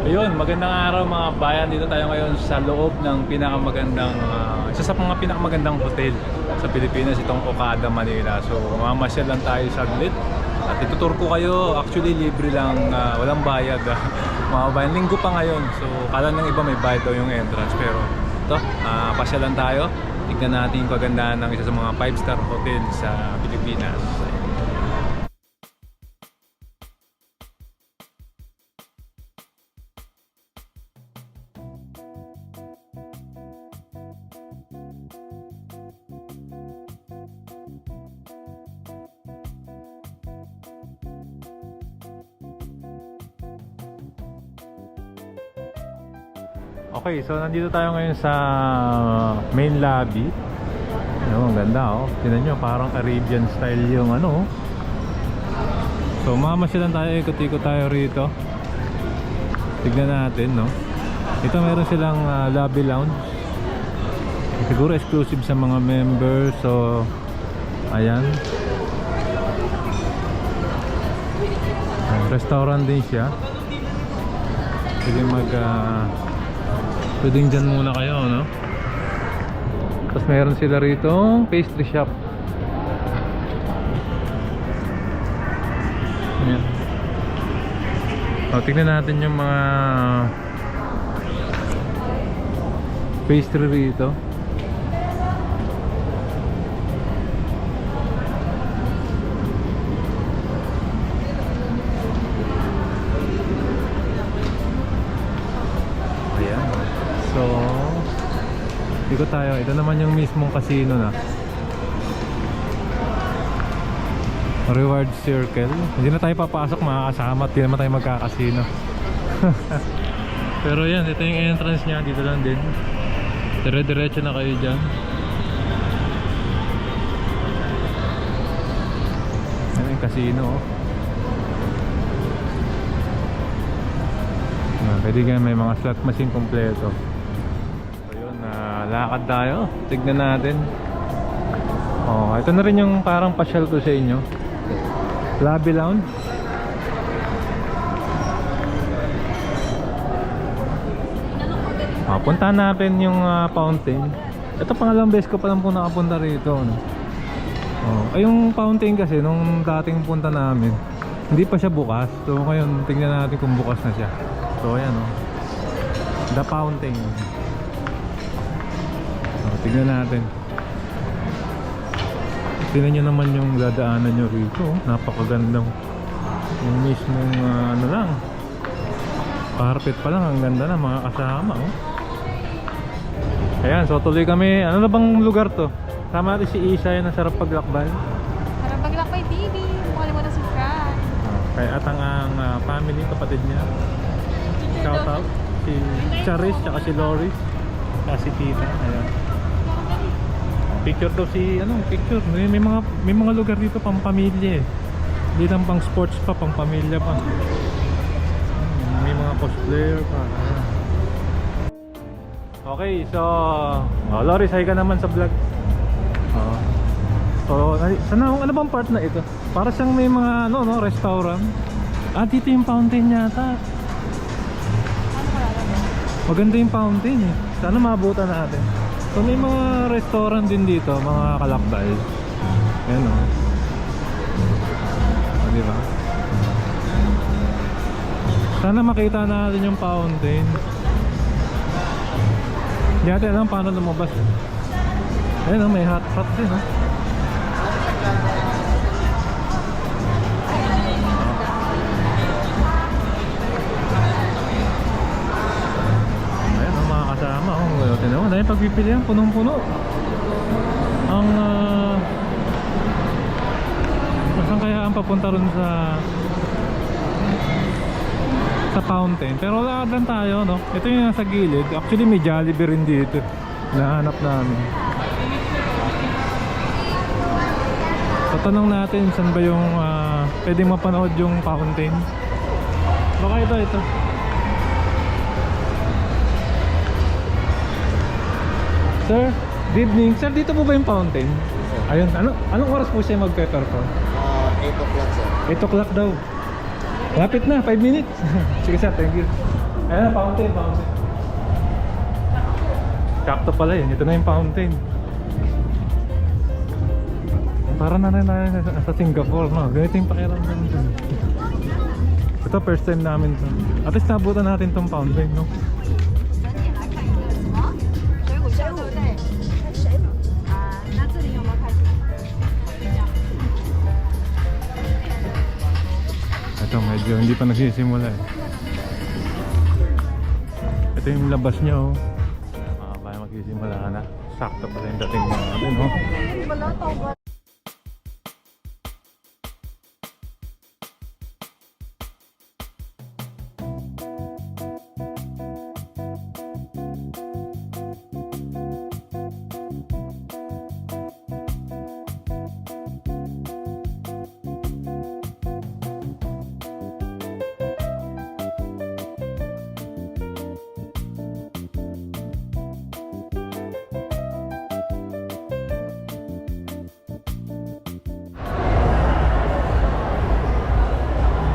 Ayun, magandang araw mga bayan. Dito tayo ngayon sa loob ng pinakamagandang isa sa mga pinakamagandang hotel sa Pilipinas, itong Okada, Manila. So mamasyal lang tayo saglit at itutur ko kayo. Actually libre lang, walang bayad. Mga bayan, linggo pa ngayon. So kala ng iba may bayad daw yung entrance, pero ito, pasyal lang tayo. Tignan natin yung kagandahan ng isa sa mga 5-star hotel sa Pilipinas. Okay, so nandito tayo ngayon sa main lobby. Ang ganda oh. Tingnan nyo, parang Arabian style yung ano. So mamasyalan tayo, ikot-ikot tayo rito. Tignan natin, no. Ito meron silang lobby lounge. Siguro exclusive sa mga members. So ayan. Restaurant din siya. Sige pwedeng dyan muna kayo, no? Tapos meron sila rito pastry shop. Ayan. Tignan natin yung mga pastry rito. So, ikot tayo. Ito naman yung mismong casino na Reward Circle. Hindi na tayo papasok mga kasama at di naman tayo magkakasino. Pero yan, ito yung entrance nya. Dito lang din. Dire-diretso na kayo dyan. Yan yung casino, oh. Pwede nga may mga slot machine kompleto. Lakad tayo, tignan natin. Oh, ito na rin yung parang pasyal ko sa inyo. Lobby lounge. Punta natin yung fountain. Ito pangalawang beses ko pa lang po nakapunta rito, no? Ay yung fountain kasi nung dating punta namin hindi pa siya bukas. So ngayon tignan natin kung bukas na siya. So ayan, oh. The fountain. Tignan natin. Tignan nyo naman yung dadaanan nyo rito. Napakagandang yung mismong ano lang, carpet pa lang. Ang ganda na mga kasama, oh. Ayan, so tuloy kami. Ano na bang lugar to? Sama natin si Isa, yan ang sarap paglakbay. Sarap paglakbay TV. Makalimutan si Fran. Kaya atang ang family, kapatid niya. Shout out si Charis, tsaka si Loris, tsaka si Tita. Ayan. Picture daw si picture. May mga lugar dito pang pamilya eh. Hindi lang pang sports pa, pang pamilya pa. May mga cosplayer pa. Okay, so Loris, hi ka naman sa vlog. So ano bang part na ito? Para siyang may mga restaurant. Dito yung fountain yata. Maganda yung fountain eh. Sana maabutan natin. So may mga restaurant din dito, mga kalakbay. Ayan, oh. Diba? Sana makita natin yung fountain. Hindi natin alam paano lumabas. Ayan, oh, may hot pot din, oh. Kasama, oh, tinawa, dahil pagpipilihan, punong-puno. Ang saan kaya ang papunta ron sa fountain? Pero lakad lang tayo, no? Ito yung nasa gilid. Actually may Jollibee rin dito. Nahanap namin. So tanong natin saan ba yung pwedeng mapanood yung fountain. Baka ito. Sir, good evening. Sir, dito po ba yung fountain? Ayun, anong oras po siya magpe-perform? 8 o'clock, sir. 8 o'clock daw. Lapit na, 5 minutes. Sige sir, thank you. Ayan, fountain. Sakto pala yun. Ito na yung fountain. Para na rin sa Singapore, no? Ganito yung pakiramdam dun. Ito, first time namin to. At least nabutan natin tong fountain, no? 水果对，水果啊，那这里有没有开始？ Ito, medyo hindi pa nagsisimula eh. Ito yung labas niya, oh. Kaya magsisimula na. Sakto pala yung dating natin, oh.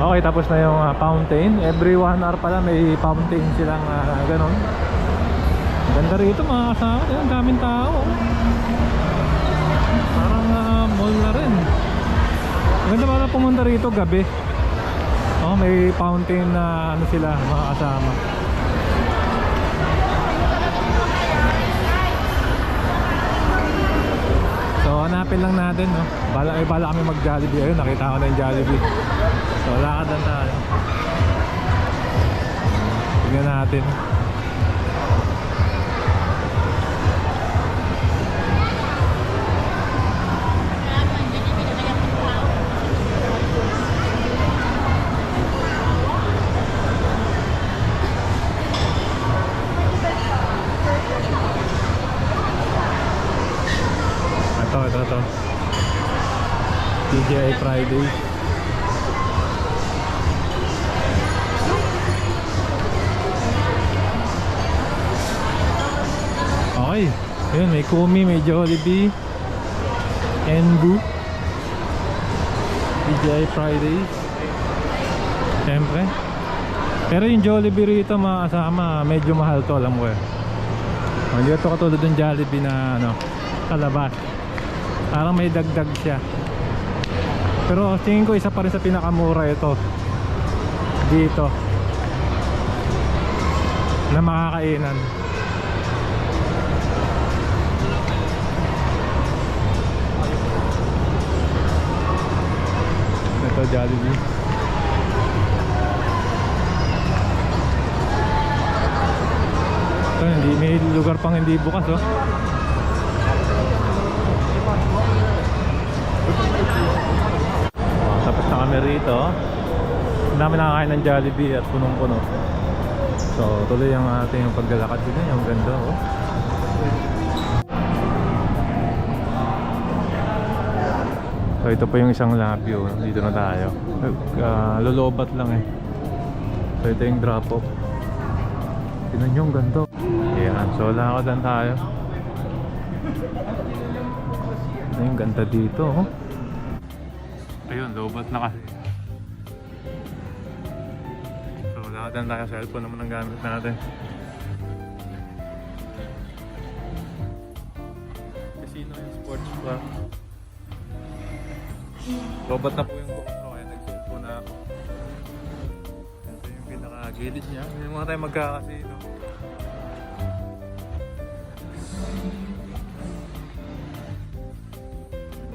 Okay, tapos na yung fountain. Every 1 hour pala may fountain silang ganon. Ganda rito mga kasama. Ang daming tao. Parang mall na rin. Ganda pala pumunta rito gabi. Oh, may fountain na ano sila mga kasama. So hanapin lang natin, no? Bala kami mag Jollibee. Ayun, nakita ko na yung Jollibee. So lakad lang tayo. Tingnan natin. Ito. TGI Friday. Okay, ayun, may Kumi, may Jollibee, Enbu, TGI Friday. Siyempre. Pero yung Jollibee rito mga kasama, medyo mahal to, alam ko eh. Hindi ito katulad ng Jollibee na ano, sa labas. Parang may dagdag siya. Pero tingin ko isa pa rin sa pinakamura ito dito na makakainan. Ito Jollibee. Ito, may lugar pang hindi bukas, oh. Tapos na kami rito. Ang dami nakakain ng Jollibee at punong-puno. So tuloy ang ating paglalakad dito. Ang ganda, oh. So ito pa yung isang lobby, oh. Dito na tayo. Lolobat lang eh. So ito yung drop off. Tingnan nyo ang ganda. Ayan, so lakad lang tayo. Ito yung ganda dito, oh. Ayun, lobat na kasi. So lakad lang tayo. Cellphone naman ang gamit natin. Casino yung sports bar. Lobat na po yung GoPro, kaya nag-cellphone na ako. Ito yung pinaka-gilid niya. Hindi mga tayo magkakasino.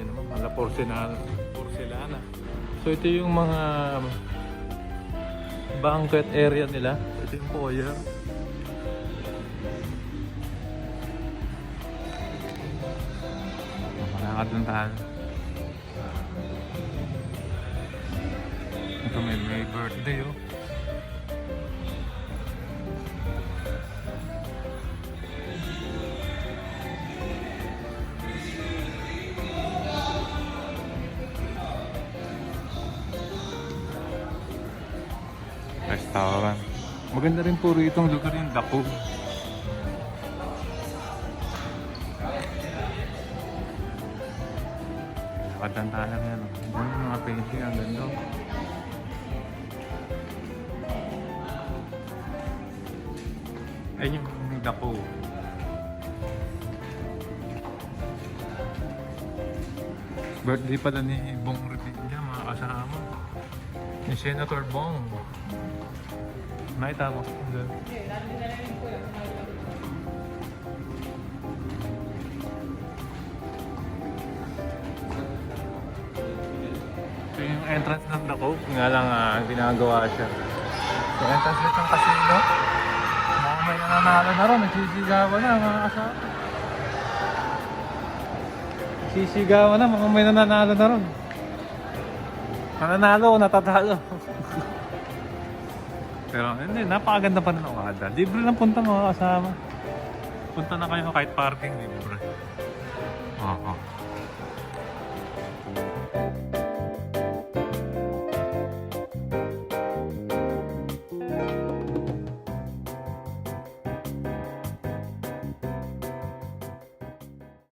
Yan naman, mala porcelana. So ito yung mga banquet area nila. Ito yung foyer. Malakad lang tayo. Ito may birthday, oh. Restaurant. Maganda rin po rito ang lugar yung Daku. Nakatanda lang yan. Yung mga painting ang ganda. Ayun yung dako. Birthday pala ni Bong Revilla, mga kasama. Ni Senator Bong. Nakita mo? Doon. Ito yung entrance ng dako. Nga lang ginagawa siya. So entrance dito ng casino. Mga may nananalo na ron. Nagsisigawan na mga kasama. Sisigawan na, mga may nananalo na ron. Nananalo o natatalo. Pero hindi, napakaganda pa rin ang Okada. Libre lang punta mga kasama. Punta na kayo kahit parking libre. Oo.